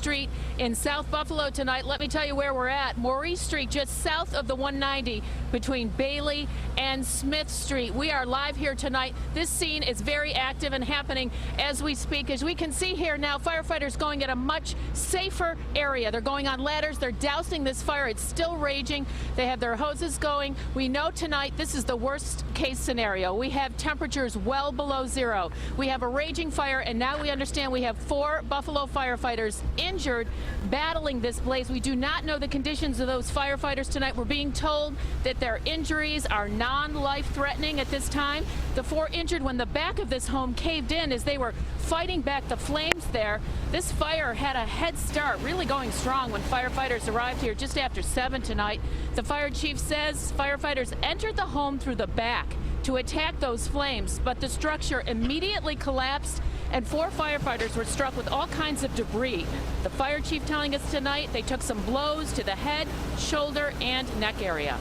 Street in South Buffalo tonight. Let me tell you where we're at. Maurice Street, just south of the 190 between Bailey and Smith Street. We are live here tonight. This scene is very active and happening as we speak. As we can see here now, firefighters going at a much safer area. They're going on ladders. They're dousing this fire. It's still raging. They have their hoses going. We know tonight this is the worst case scenario. We have temperatures well below zero. We have a raging fire, and now we understand we have 4 Buffalo firefighters injured battling this blaze. We do not know the conditions of those firefighters tonight. We're being told that their injuries are non-life-threatening at this time. The 4 injured when the back of this home caved in as they were fighting back the flames there. This fire had a head start, really going strong when firefighters arrived here just after 7 tonight. The fire chief says firefighters entered the home through the back to attack those flames, but the structure immediately collapsed and 4 firefighters were struck with all kinds of debris. The fire chief telling us tonight they took some blows to the head, shoulder, and neck area.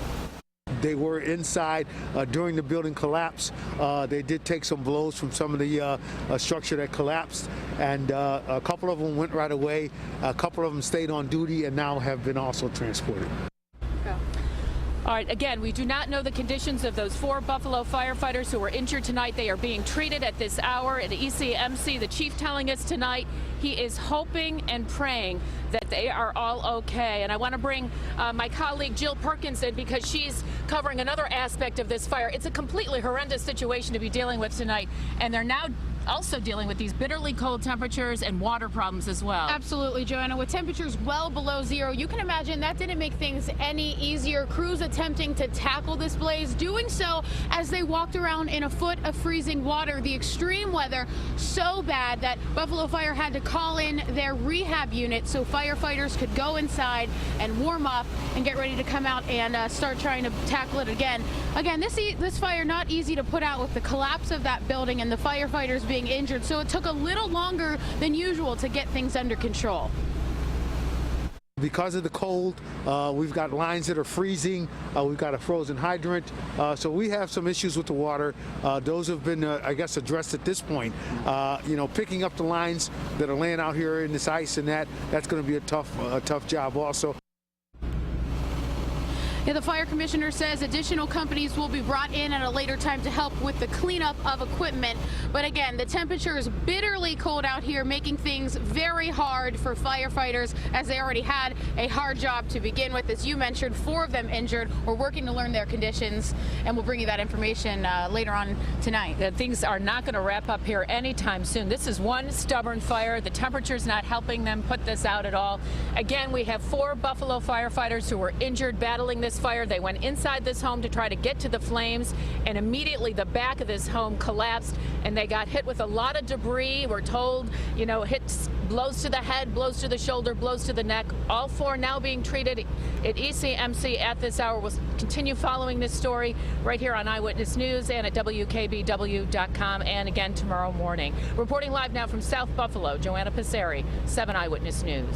They were inside during the building collapse. They did take some blows from some of the structure that collapsed, and a couple of them went right away. A couple of them stayed on duty and now have been also transported. All right, again, we do not know the conditions of those 4 Buffalo firefighters who were injured tonight. They are being treated at this hour at ECMC. The chief telling us tonight he is hoping and praying that they are all okay. And I want to bring my colleague Jill Perkins in because she's covering another aspect of this fire. It's a completely horrendous situation to be dealing with tonight, and they're now also dealing with these bitterly cold temperatures and water problems as well. Absolutely, Joanna. With temperatures well below zero, you can imagine that didn't make things any easier. Crews attempting to tackle this blaze, doing so as they walked around in a foot of freezing water. The extreme weather so bad that Buffalo Fire had to call in their rehab unit so firefighters could go inside and warm up and get ready to come out and start trying to tackle it again. Again, this fire not easy to put out with the collapse of that building and the firefighters being injured, so it took a little longer than usual to get things under control. Because of the cold, we've got lines that are freezing. We've got a frozen hydrant. So we have some issues with the water. Those have been, I guess, addressed at this point. You know, picking up the lines that are laying out here in this ice and that's going to be a tough job also. Yeah, the fire commissioner says additional companies will be brought in at a later time to help with the cleanup of equipment. But again, the temperature is bitterly cold out here, making things very hard for firefighters as they already had a hard job to begin with. As you mentioned, 4 of them injured. We're working to learn their conditions, and we'll bring you that information later on tonight. Things are not going to wrap up here anytime soon. This is one stubborn fire. The temperature's not helping them put this out at all. Again, we have 4 Buffalo firefighters who were injured battling this fire. They went inside this home to try to get to the flames, and immediately the back of this home collapsed and they got hit with a lot of debris. We're told, you know, hits, blows to the head, blows to the shoulder, blows to the neck. All 4 now being treated at ECMC at this hour. We'll continue following this story right here on Eyewitness News and at WKBW.com, and again tomorrow morning. Reporting live now from South Buffalo, Joanna Passeri, 7 Eyewitness News.